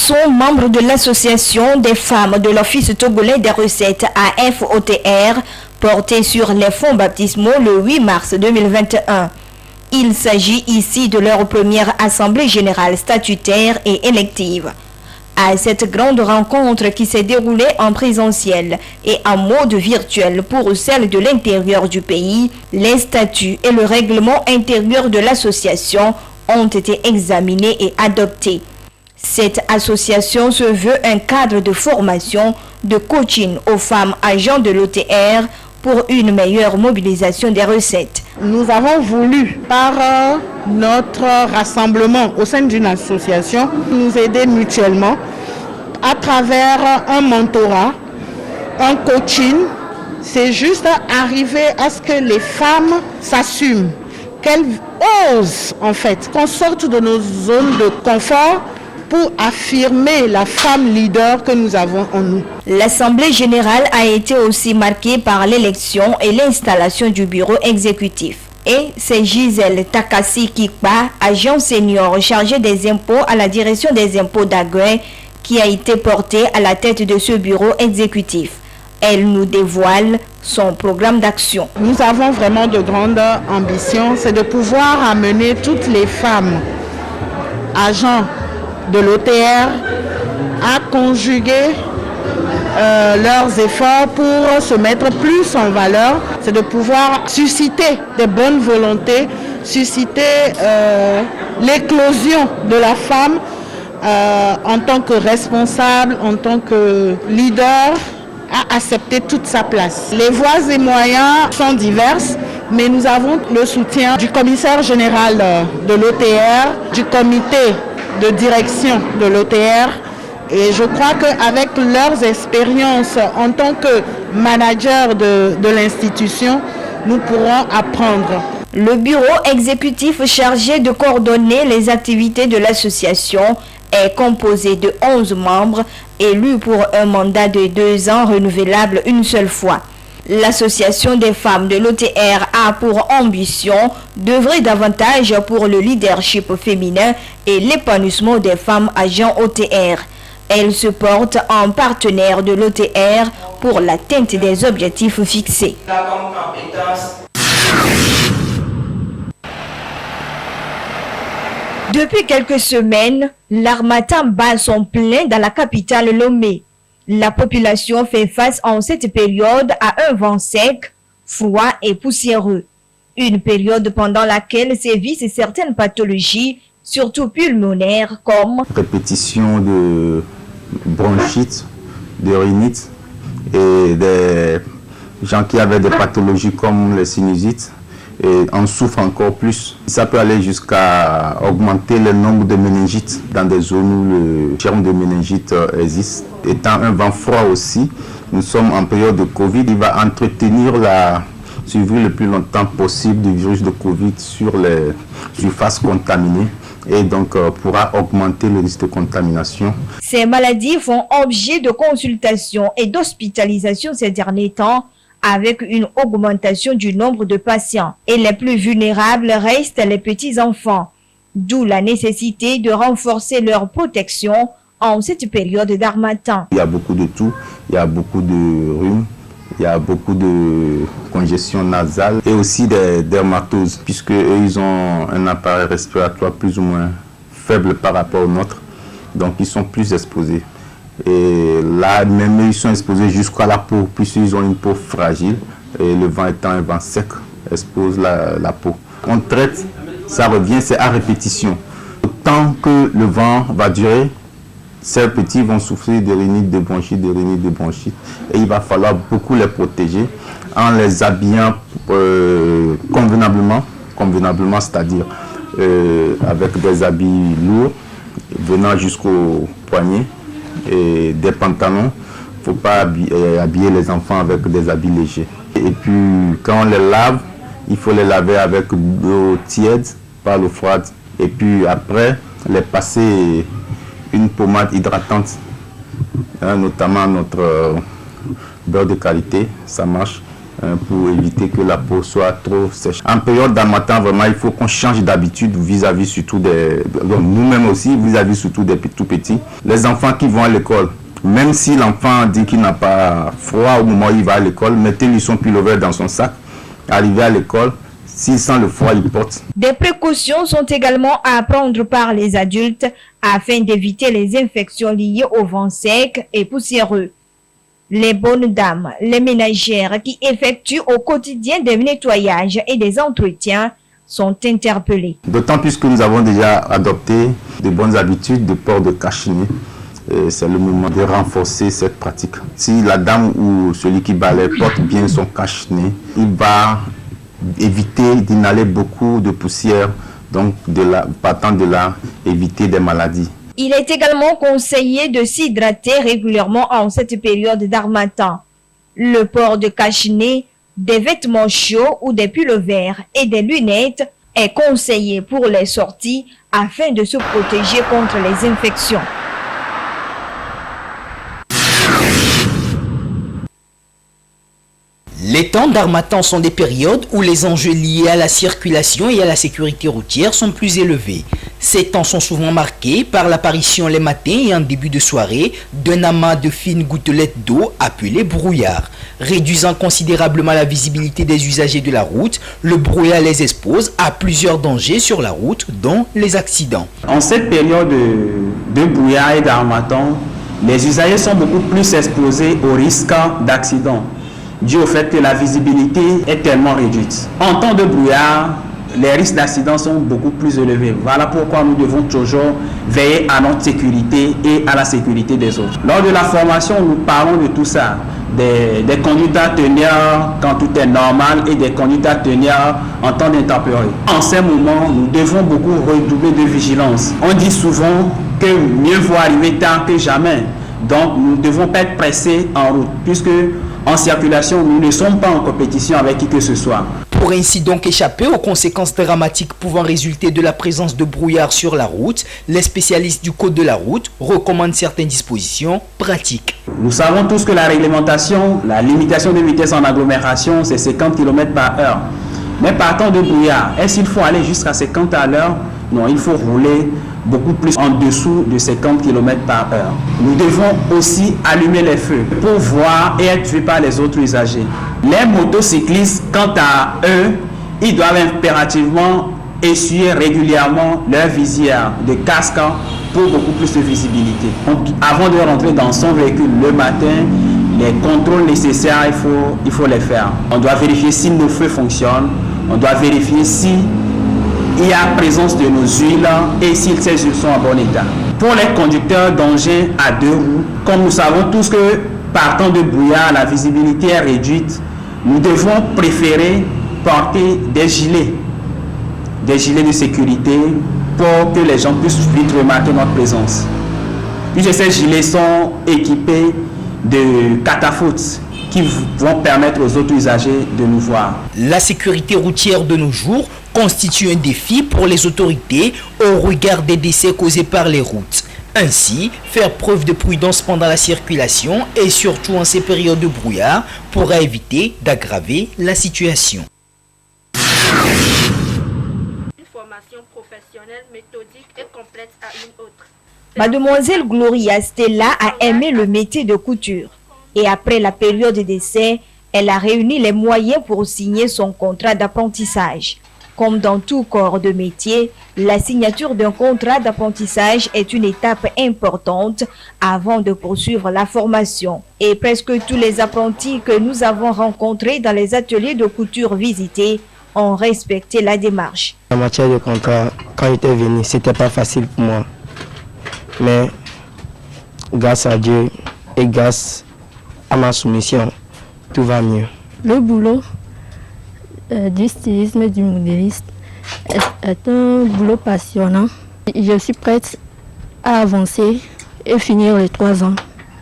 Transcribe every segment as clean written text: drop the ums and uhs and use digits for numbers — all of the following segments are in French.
sont membres de l'association des femmes de l'Office togolais des recettes AFOTR, portée sur les fonds baptismaux le 8 mars 2021. Il s'agit ici de leur première assemblée générale statutaire et élective. À cette grande rencontre qui s'est déroulée en présentiel et en mode virtuel pour celle de l'intérieur du pays, les statuts et le règlement intérieur de l'association ont été examinés et adoptés. Cette association se veut un cadre de formation, de coaching aux femmes agents de l'OTR pour une meilleure mobilisation des recettes. Nous avons voulu, par notre rassemblement au sein d'une association, nous aider mutuellement à travers un mentorat, un coaching. C'est juste arriver à ce que les femmes s'assument, qu'elles osent en fait, qu'on sorte de nos zones de confort pour affirmer la femme leader que nous avons en nous. L'Assemblée générale a été aussi marquée par l'élection et l'installation du bureau exécutif. Et c'est Gisèle Takassi Kikba, agent senior chargé des impôts à la direction des impôts d'Aguin, qui a été portée à la tête de ce bureau exécutif. Elle nous dévoile son programme d'action. Nous avons vraiment de grandes ambitions, c'est de pouvoir amener toutes les femmes agents de l'OTR à conjuguer leurs efforts pour se mettre plus en valeur. C'est de pouvoir susciter des bonnes volontés, susciter l'éclosion de la femme en tant que responsable, en tant que leader, à accepter toute sa place. Les voies et moyens sont diverses, mais nous avons le soutien du commissaire général de l'OTR, du comité de direction de l'OTR, et je crois qu'avec leurs expériences en tant que manager de l'institution, nous pourrons apprendre. Le bureau exécutif chargé de coordonner les activités de l'association est composé de 11 membres élus pour un mandat de 2 ans renouvelable une seule fois. L'Association des femmes de l'OTR a pour ambition d'œuvrer davantage pour le leadership féminin et l'épanouissement des femmes agents OTR. Elle se porte en partenaire de l'OTR pour l'atteinte des objectifs fixés. Depuis quelques semaines, l'harmattan bat son plein dans la capitale Lomé. La population fait face en cette période à un vent sec, froid et poussiéreux. Une période pendant laquelle sévissent certaines pathologies, surtout pulmonaires, comme répétition de bronchite, de rhinite et des gens qui avaient des pathologies comme les sinusites et en souffrent encore plus. Ça peut aller jusqu'à augmenter le nombre de méningites dans des zones où le germe de méningite existe. Étant un vent froid aussi, nous sommes en période de Covid. Il va entretenir la survie le plus longtemps possible du virus de Covid sur les surfaces contaminées et donc pourra augmenter le risque de contamination. Ces maladies font objet de consultation et d'hospitalisation ces derniers temps, avec une augmentation du nombre de patients. Et les plus vulnérables restent les petits-enfants, d'où la nécessité de renforcer leur protection en cette période d'harmattan. Il y a beaucoup de toux, il y a beaucoup de rhume, il y a beaucoup de congestion nasale et aussi des dermatoses, puisque eux, ils ont un appareil respiratoire plus ou moins faible par rapport au nôtre, donc ils sont plus exposés. Et là, même ils sont exposés jusqu'à la peau, puisqu'ils ont une peau fragile et le vent étant un vent sec, expose la peau. On traite, ça revient, c'est à répétition. Tant que le vent va durer, ces petits vont souffrir de rhinite, de bronchite, et il va falloir beaucoup les protéger en les habillant convenablement, c'est-à-dire avec des habits lourds venant jusqu'au poignet et des pantalons. Il ne faut pas habiller les enfants avec des habits légers. Et puis quand on les lave, il faut les laver avec l'eau tiède, pas l'eau froide. Et puis après, les passer une pommade hydratante, notamment notre beurre de qualité, ça marche. pour éviter que la peau soit trop sèche. En période d'harmattan, vraiment, il faut qu'on change d'habitude vis-à-vis surtout donc nous-mêmes aussi, vis-à-vis surtout des tout petits. Les enfants qui vont à l'école, même si l'enfant dit qu'il n'a pas froid au moment où il va à l'école, mettez-lui son pullover dans son sac. Arrivé à l'école, s'il sent le froid, il porte. Des précautions sont également à prendre par les adultes afin d'éviter les infections liées au vent sec et poussiéreux. Les bonnes dames, les ménagères qui effectuent au quotidien des nettoyages et des entretiens sont interpellées. D'autant plus que nous avons déjà adopté de bonnes habitudes de port de cache-nez. C'est le moment de renforcer cette pratique. Si la dame ou celui qui balaye porte bien son cache-nez, il va éviter d'inhaler beaucoup de poussière, donc partant de là, éviter des maladies. Il est également conseillé de s'hydrater régulièrement en cette période d'harmattan. Le port de cache-nez, des vêtements chauds ou des pullovers et des lunettes est conseillé pour les sorties afin de se protéger contre les infections. Les temps d'harmattan sont des périodes où les enjeux liés à la circulation et à la sécurité routière sont plus élevés. Ces temps sont souvent marqués par l'apparition les matins et en début de soirée d'un amas de fines gouttelettes d'eau appelées brouillard. Réduisant considérablement la visibilité des usagers de la route, le brouillard les expose à plusieurs dangers sur la route, dont les accidents. En cette période de brouillard et d'harmattan, les usagers sont beaucoup plus exposés au risque d'accident, dû au fait que la visibilité est tellement réduite. En temps de brouillard, les risques d'accident sont beaucoup plus élevés. Voilà pourquoi nous devons toujours veiller à notre sécurité et à la sécurité des autres. Lors de la formation, nous parlons de tout ça, des conduites à tenir quand tout est normal et des conduites à tenir en temps d'intempérie. En ces moments, nous devons beaucoup redoubler de vigilance. On dit souvent que mieux vaut arriver tard que jamais. Donc, nous ne devons pas être pressés en route, puisque en circulation, nous ne sommes pas en compétition avec qui que ce soit. Pour ainsi donc échapper aux conséquences dramatiques pouvant résulter de la présence de brouillard sur la route, les spécialistes du code de la route recommandent certaines dispositions pratiques. Nous savons tous que la réglementation, la limitation de vitesse en agglomération, c'est 50 km/h. Mais partant de brouillard, est-ce qu'il faut aller jusqu'à 50 à l'heure? Non, il faut rouler beaucoup plus en dessous de 50 km/h. Nous devons aussi allumer les feux pour voir et être vus par les autres usagers. Les motocyclistes, quant à eux, ils doivent impérativement essuyer régulièrement leur visière de casque pour beaucoup plus de visibilité. Avant de rentrer dans son véhicule le matin, les contrôles nécessaires, il faut les faire. On doit vérifier si nos feux fonctionnent, on doit vérifier si il y a présence de nos huiles et si ces huiles sont en bon état. Pour les conducteurs d'engins à deux roues, comme nous savons tous que partant de brouillard, la visibilité est réduite, nous devons préférer porter des gilets de sécurité pour que les gens puissent vite remarquer notre présence. Puisque ces gilets sont équipés de catapultes qui vont permettre aux autres usagers de nous voir. La sécurité routière de nos jours constitue un défi pour les autorités au regard des décès causés par les routes. Ainsi, faire preuve de prudence pendant la circulation et surtout en ces périodes de brouillard pourra éviter d'aggraver la situation. Une formation professionnelle, méthodique et complète à une autre. Mademoiselle Gloria Stella a aimé le métier de couture et après la période d'essai, elle a réuni les moyens pour signer son contrat d'apprentissage. Comme dans tout corps de métier, la signature d'un contrat d'apprentissage est une étape importante avant de poursuivre la formation. Et presque tous les apprentis que nous avons rencontrés dans les ateliers de couture visités ont respecté la démarche. En matière de contrat, quand j'étais venu, c'était pas facile pour moi. Mais grâce à Dieu et grâce à ma soumission, tout va mieux. Le boulot du stylisme et du modéliste est un boulot passionnant. Je suis prête à avancer et finir les 3 ans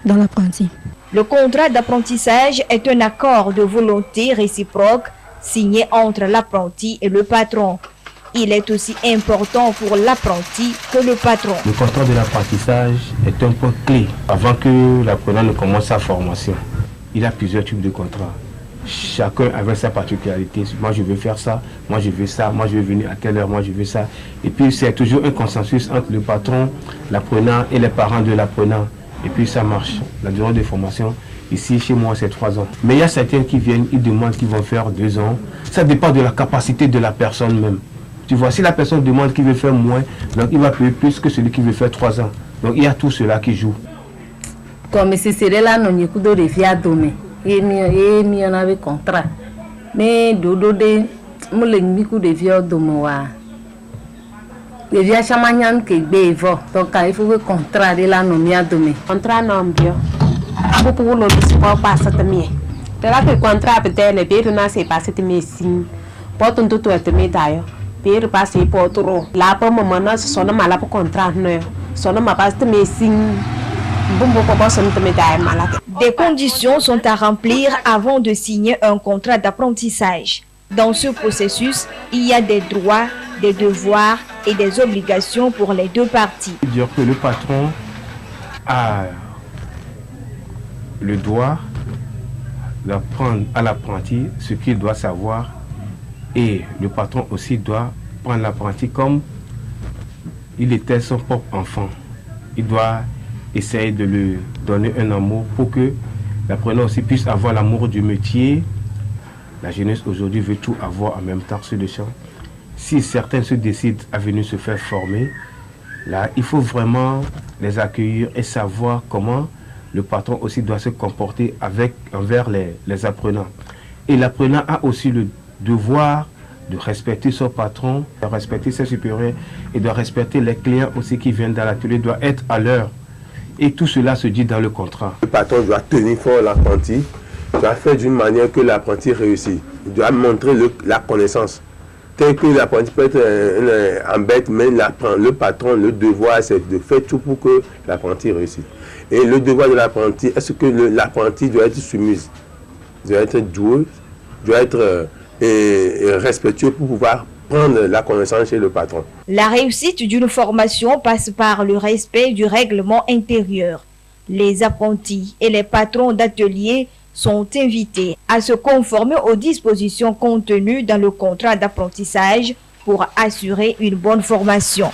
dans l'apprenti. Le contrat d'apprentissage est un accord de volonté réciproque signé entre l'apprenti et le patron. Il est aussi important pour l'apprenti que le patron. Le contrat de l'apprentissage est un point clé avant que l'apprenant ne commence sa formation. Il y a plusieurs types de contrats. chacun avait sa particularité. Moi je veux faire ça, moi je veux ça, moi je veux venir à telle heure, moi je veux ça. Et puis c'est toujours un consensus entre le patron, l'apprenant et les parents de l'apprenant. Et puis ça marche. La durée de formation, ici chez moi c'est 3 ans. Mais il y a certains qui viennent, ils demandent qu'ils vont faire 2 ans. Ça dépend de la capacité de la personne même. Tu vois, si la personne demande qu'il veut faire moins, donc il va payer plus que celui qui veut faire 3 ans. Donc il y a tout cela qui joue. Comme si c'était là, non, il y a de rivières domées. Et il y en avait contrat. Mais dodo de moulin coup de vieux domoa. Les vieux chamanians qui bévent. Donc il faut que contrat de la nomia domé. Contrat non bien. Pour le sport passe à mieux. De là que contrat peut-être les bébés n'a c'est pas cette médecine. Pas tout tout être médaille. Pire passer pour trop. Là pour moment là ce sont mal pour contrat non. Son ma passe de médecine. Des conditions sont à remplir avant de signer un contrat d'apprentissage. Dans ce processus, il y a des droits, des devoirs et des obligations pour les deux parties. Dire que le patron a le droit d'apprendre à l'apprenti ce qu'il doit savoir et le patron aussi doit prendre l'apprenti comme il était son propre enfant. Il doit essayer de lui donner un amour pour que l'apprenant aussi puisse avoir l'amour du métier. La jeunesse aujourd'hui veut tout avoir en même temps sur le champ. Si certains se décident à venir se faire former, là, il faut vraiment les accueillir et savoir comment le patron aussi doit se comporter envers les apprenants. Et l'apprenant a aussi le devoir de respecter son patron, de respecter ses supérieurs et de respecter les clients aussi qui viennent dans l'atelier, doit être à l'heure. Et tout cela se dit dans le contrat. Le patron doit tenir fort l'apprenti, doit faire d'une manière que l'apprenti réussit. Il doit montrer la connaissance. Tel que l'apprenti peut être en bête, mais le patron, le devoir, c'est de faire tout pour que l'apprenti réussisse. Et le devoir de l'apprenti, est-ce que l'apprenti doit être soumis, doit être doué, doit être respectueux pour pouvoir prendre la connaissance chez le patron. La réussite d'une formation passe par le respect du règlement intérieur. Les apprentis et les patrons d'ateliers sont invités à se conformer aux dispositions contenues dans le contrat d'apprentissage pour assurer une bonne formation.